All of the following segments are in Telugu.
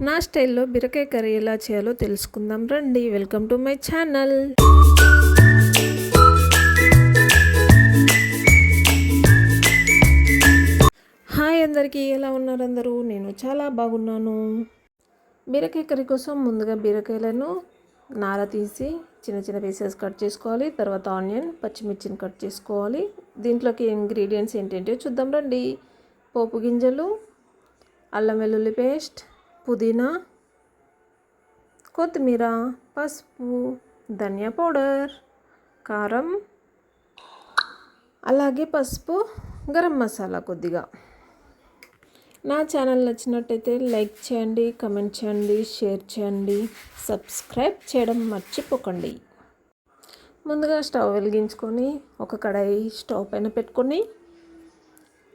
నా స్టైల్లో బీరకాయ కర్రీ ఎలా చేయాలో తెలుసుకుందాం రండి. Welcome to my channel. Hi అందరికీ, ఎలా ఉన్నారు అందరూ? నేను చాలా బాగున్నాను. బీరకాయ కర్రీ కోసం ముందుగా బీరకాయలను నార తీసి చిన్న చిన్న పీసెస్ కట్ చేసుకోవాలి. తర్వాత ఆనియన్, పచ్చిమిర్చిని కట్ చేసుకోవాలి. దీంట్లోకి ఇంగ్రీడియంట్స్ ఏంటంటే చూద్దాం రండి. పోపు గింజలు, అల్లం వెల్లుల్లి పేస్ట్, పుదీనా, కొత్తిమీర, పసుపు, ధనియా పౌడర్, కారం, అలాగే పసుపు, గరం మసాలా కొద్దిగా. నా ఛానల్ నచ్చినట్టయితే లైక్ చేయండి, కమెంట్ చేయండి, షేర్ చేయండి, సబ్స్క్రైబ్ చేయడం మర్చిపోకండి. ముందుగా స్టవ్ వెలిగించుకొని ఒక కడాయి స్టవ్ పైన పెట్టుకొని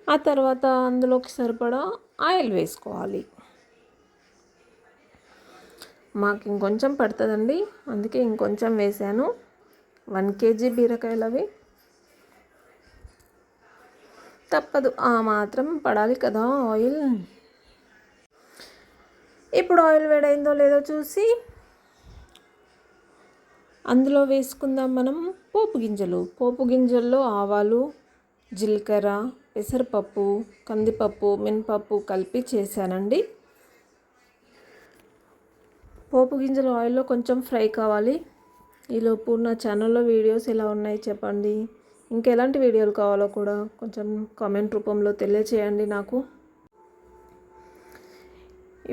ఆ తర్వాత అందులోకి సరిపడా ఆయిల్ వేసుకోవాలి. మాకు ఇంకొంచెం పడుతుందండి, అందుకే ఇంకొంచెం వేసాను. 1 kg బీరకాయలు అవి, తప్పదు, ఆ మాత్రం పడాలి కదా ఆయిల్. ఇప్పుడు ఆయిల్ వేడైందో లేదో చూసి అందులో వేసుకుందాం మనం పోపు గింజలు. పోపు గిన్నెల్లో ఆవాలు, జీలకర్ర, పెసరపప్పు, కందిపప్పు, మినపప్పు కలిపి చేశానండి. పోపు గింజలు ఆయిల్లో కొంచెం ఫ్రై కావాలి. ఈలోపు నా ఛానల్లో వీడియోస్ ఎలా ఉన్నాయి చెప్పండి. ఇంకెలాంటి వీడియోలు కావాలో కూడా కొంచెం కామెంట్ రూపంలో తెలియచేయండి నాకు.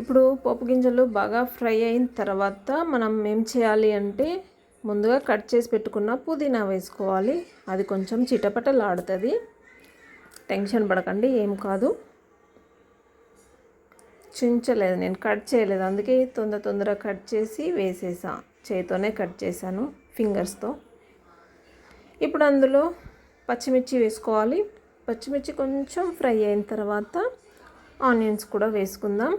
ఇప్పుడు పోపు గింజలు బాగా ఫ్రై అయిన తర్వాత మనం ఏం చేయాలి అంటే ముందుగా కట్ చేసి పెట్టుకున్న పుదీనా వేసుకోవాలి. అది కొంచెం చిటపటలాడుతుంది, టెన్షన్ పడకండి, ఏం కాదు. చించలేదు, నేను కట్ చేయలేదు, అందుకే తొందరగా కట్ చేసి వేసేసా. చేతితోనే కట్ చేశాను, ఫింగర్స్తో. ఇప్పుడు అందులో పచ్చిమిర్చి వేసుకోవాలి. పచ్చిమిర్చి కొంచెం ఫ్రై అయిన తర్వాత ఆనియన్స్ కూడా వేసుకుందాం.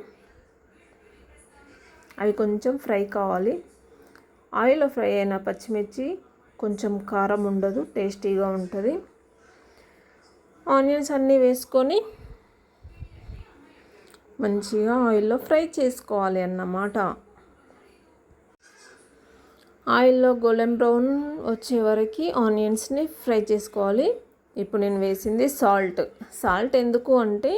అవి కొంచెం ఫ్రై కావాలి. ఆయిల్లో ఫ్రై అయిన పచ్చిమిర్చి కొంచెం కారం ఉండదు, టేస్టీగా ఉంటుంది. ఆనియన్స్ అన్నీ వేసుకొని మంచిగా ఆయిల్లో ఫ్రై చేసుకోవాలి అన్నమాట. ఆయిల్లో గోల్డెన్ బ్రౌన్ వచ్చే వరకు ఆనియన్స్ని ఫ్రై చేసుకోవాలి. ఇప్పుడు నేను వేసింది సాల్ట్ ఎందుకు అంటే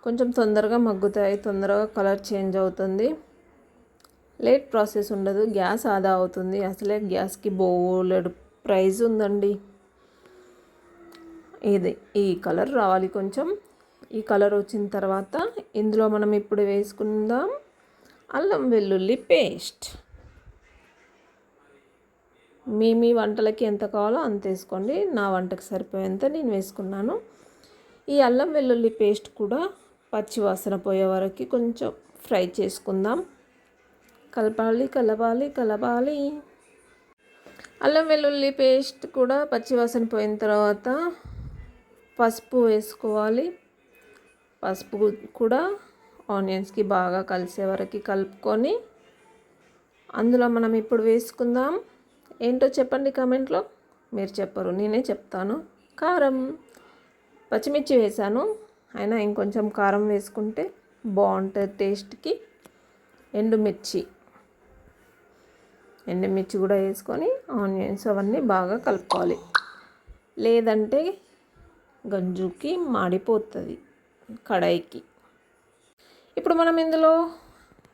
కొంచెం తొందరగా మగ్గుతాయి, తొందరగా కలర్ చేంజ్ అవుతుంది, లేట్ ప్రాసెస్ ఉండదు, గ్యాస్ ఆదా అవుతుంది. అసలే గ్యాస్కి బోలెడు ప్రైస్ ఉందండి. ఈ కలర్ రావాలి కొంచెం. ఈ కలర్ వచ్చిన తర్వాత ఇందులో మనం ఇప్పుడు వేసుకుందాం అల్లం వెల్లుల్లి పేస్ట్. మీ వంటలకి ఎంత కావాలో అంత వేసుకోండి. నా వంటకి సరిపోయేంత నేను వేసుకున్నాను. ఈ అల్లం వెల్లుల్లి పేస్ట్ కూడా పచ్చి వాసన పోయే వరకు కొంచెం ఫ్రై చేసుకుందాం. కలపాలి. అల్లం వెల్లుల్లి పేస్ట్ కూడా పచ్చి వాసన పోయిన తర్వాత పసుపు వేసుకోవాలి. పసుపు కూడా ఆనియన్స్కి బాగా కలిసే వరకు కలుపుకొని అందులో మనం ఇప్పుడు వేసుకుందాం. ఏంటో చెప్పండి కామెంట్లో. మీరు చెప్పరు, నేనే చెప్తాను. కారం. పచ్చిమిర్చి వేసాను, అయినా ఇంకొంచెం కారం వేసుకుంటే బాగుంటుంది టేస్ట్కి. ఎండుమిర్చి కూడా వేసుకొని ఆనియన్స్ అవన్నీ బాగా కలుపుకోవాలి, లేదంటే గంజుకి మాడిపోతుంది కడాయికి. ఇప్పుడు మనం ఇందులో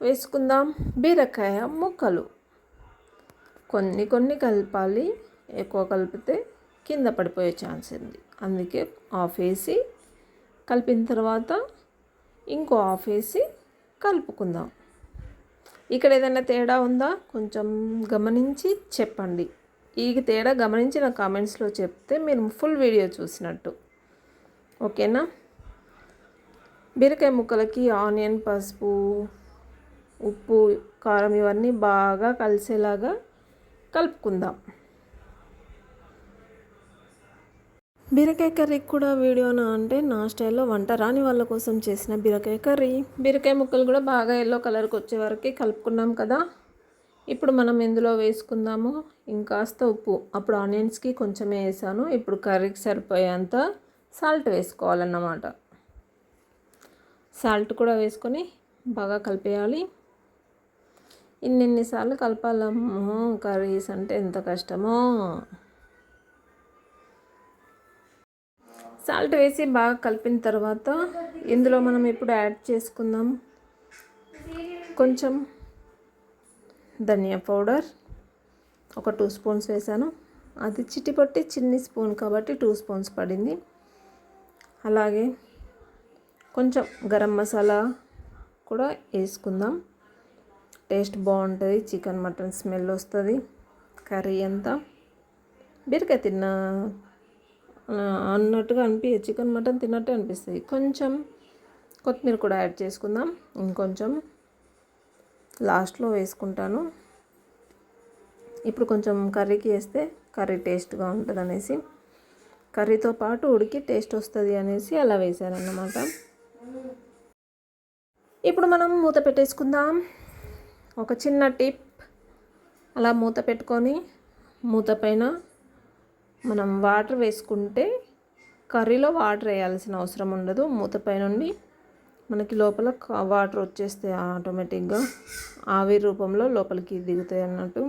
వేసుకుందాం బీరకాయ ముక్కలు. కొన్ని కలపాలి, ఎక్కువ కలిపితే కింద పడిపోయే ఛాన్స్ ఉంది. అందుకే హాఫ్ వేసి కలిపిన తర్వాత ఇంకో హాఫ్ వేసి కలుపుకుందాం. ఇక్కడ ఏదైనా తేడా ఉందా కొంచెం గమనించి చెప్పండి. ఈ తేడా గమనించి నా కామెంట్స్లో చెప్తే మీరు ఫుల్ వీడియో చూసినట్టు, ఓకేనా? బీరకాయ ముక్కలకి ఆనియన్, పసుపు, ఉప్పు, కారం ఇవన్నీ బాగా కలిసేలాగా కలుపుకుందాం. బీరకాయ కర్రీకి కూడా వీడియోనా అంటే నా స్టైల్లో వంట రాని వాళ్ళ కోసం చేసిన బీరకాయ కర్రీ. బీరకాయ ముక్కలు కూడా బాగా ఎల్లో కలర్కి వచ్చే వరకు కలుపుకున్నాం కదా. ఇప్పుడు మనం ఇందులో వేసుకుందాము ఇంకాస్త ఉప్పు. అప్పుడు ఆనియన్స్కి కొంచెమే వేసాను, ఇప్పుడు కర్రీకి సరిపోయేంత సాల్ట్ వేసుకోవాలన్నమాట. సాల్ట్ కూడా వేసుకొని బాగా కలిపేయాలి. ఇన్నిసార్లు కలపాలమ్మో కర్రీస్ అంటే ఎంత కష్టమో. సాల్ట్ వేసి బాగా కలిపిన తర్వాత ఇందులో మనం ఇప్పుడు యాడ్ చేసుకుందాం కొంచెం ధనియా పౌడర్. ఒక 2 స్పూన్స్ వేసాను. అది చిటిపొట్టి చిన్ని స్పూన్ కాబట్టి 2 స్పూన్స్ పడింది. అలాగే కొంచెం గరం మసాలా కూడా వేసుకుందాం. టేస్ట్ బాగుంటుంది. చికెన్ మటన్ స్మెల్ వస్తుంది. కర్రీ అంతా బీరకాయ తిన్న అన్నట్టుగా అనిపించదు. చికెన్ మటన్ తిన్నట్టే అనిపిస్తుంది. కొంచెం కొత్తిమీర కూడా యాడ్ చేసుకుందాం. ఇంకొంచెం లాస్ట్లో వేసుకుంటాను. ఇప్పుడు కొంచెం కర్రీకి వేస్తే కర్రీ టేస్ట్గా ఉంటుంది అనేసి, కర్రీతో పాటు ఉడికి టేస్ట్ వస్తుంది అనేసి అలా వేసానన్నమాట. ఇప్పుడు మనం మూత పెట్టేసుకుందాం. ఒక చిన్న టిప్, అలా మూత పెట్టుకొని మూత పైన మనం వాటర్ వేసుకుంటే కర్రీలో వాటర్ వేయాల్సిన అవసరం ఉండదు. మూత పై నుండి మనకి లోపల వాటర్ వచ్చేస్తే ఆటోమేటిక్గా ఆవిరి రూపంలో లోపలికి దిగుతాయి అన్నట్టు.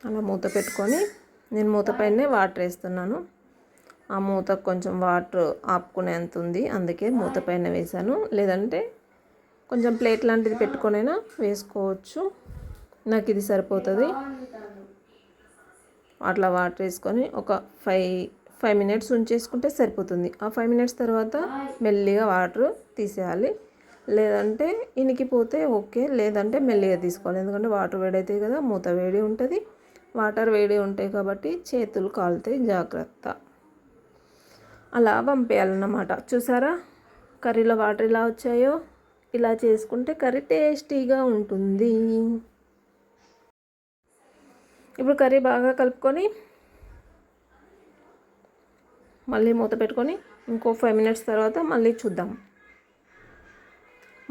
అలా మూత పెట్టుకొని నేను మూత పైనే వాటర్ వేస్తున్నాను. ఆ మూత కొంచెం వాటర్ ఆపుకునేంత ఉంది, అందుకే మూత పైన వేసాను. లేదంటే కొంచెం ప్లేట్ లాంటిది పెట్టుకొనైనా వేసుకోవచ్చు. నాకు ఇది సరిపోతుంది. అట్లా వాటర్ వేసుకొని ఒక 5 మినిట్స్ ఉంచేసుకుంటే సరిపోతుంది. ఆ 5 మినిట్స్ తర్వాత మెల్లిగా వాటర్ తీసేయాలి. లేదంటే ఇనికిపోతే ఓకే, లేదంటే మెల్లిగా తీసుకోవాలి. ఎందుకంటే వాటర్ వేడవుతాయి కదా, మూత వేడి ఉంటుంది. వాటర్ వేడి ఉంటాయి కాబట్టి చేతులు కాలుతాయి, జాగ్రత్త. అలా పంపేయాలన్నమాట. చూసారా కర్రీలో వాటర్ ఎలా వచ్చాయో? ఇలా చేసుకుంటే కర్రీ టేస్టీగా ఉంటుంది. ఇప్పుడు కర్రీ బాగా కలుపుకొని మళ్ళీ మూత పెట్టుకొని ఇంకో 5 మినిట్స్ తర్వాత మళ్ళీ చూద్దాం.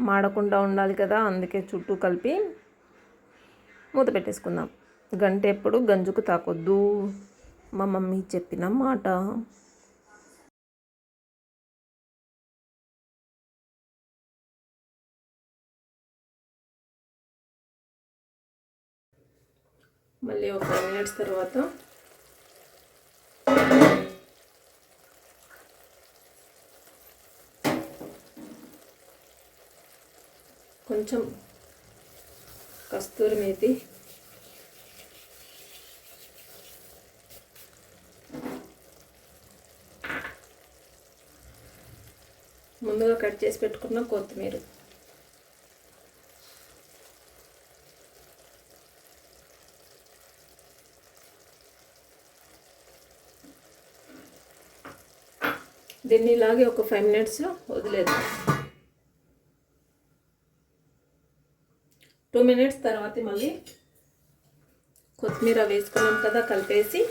మాడకుండా ఉండాలి కదా, అందుకే చుట్టూ కలిపి మూత పెట్టేసుకుందాం. గంట ఎప్పుడు గంజుకు తాకొద్దు, మా మమ్మీ చెప్పిన మాట. మళ్ళీ ఒక 5 మినిట్స్ తర్వాత కొంచెం కస్తూరి మేతి, ముందుగా కట్ చేసి పెట్టుకున్న కొత్తిమీర, దీన్ని ఇలాగే ఒక 5 మినిట్స్ వదిలేదు. 2 మినిట్స్ తర్వాత మళ్ళీ కొత్తిమీర వేసుకున్నాం కదా, కలిపేసి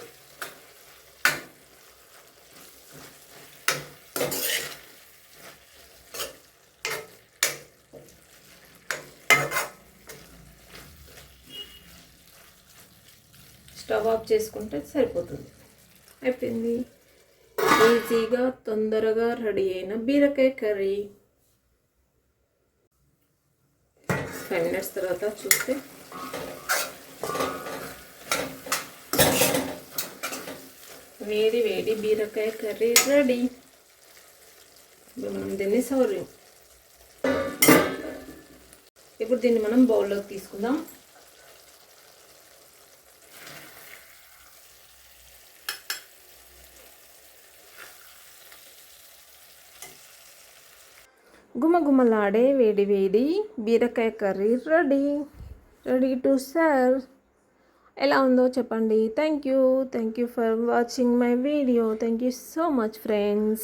స్టవ్ ఆఫ్ చేసుకుంటే సరిపోతుంది. అయిపోయింది. ఈజీగా తొందరగా రెడీ అయిన బీరకాయ కర్రీ. 5 మినిట్స్ తర్వాత చూస్తే వేడి వేడి బీరకాయ కర్రీ రెడీ. మనం దీన్ని సర్వ్. ఇప్పుడు దీన్ని మనం బౌల్లోకి తీసుకుందాం. గుమగుమలాడే వేడి వేడి బీరకాయ కర్రీ రెడీ టు సర్వ్. ఎలా ఉందో చెప్పండి. Thank you for watching my video. Thank you so much friends.